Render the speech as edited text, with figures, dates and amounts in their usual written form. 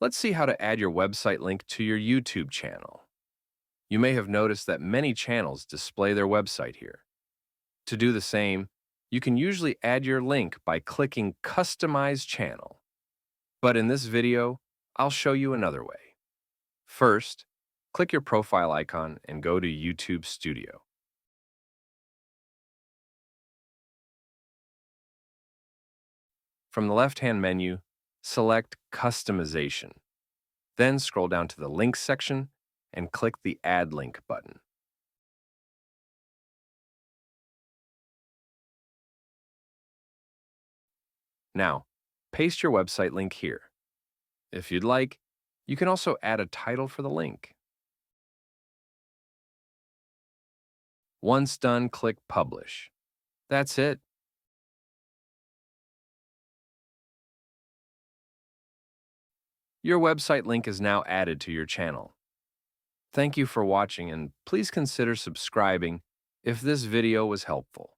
Let's see how to add your website link to your YouTube channel. You may have noticed that many channels display their website here. To do the same, you can usually add your link by clicking Customize Channel. But in this video, I'll show you another way. First, click your profile icon and go to YouTube Studio. From the left-hand menu, select Customization. Then scroll down to the Links section and click the Add Link button. Now, paste your website link here. If you'd like, you can also add a title for the link. Once done, click Publish. That's it. Your website link is now added to your channel. Thank you for watching, and please consider subscribing if this video was helpful.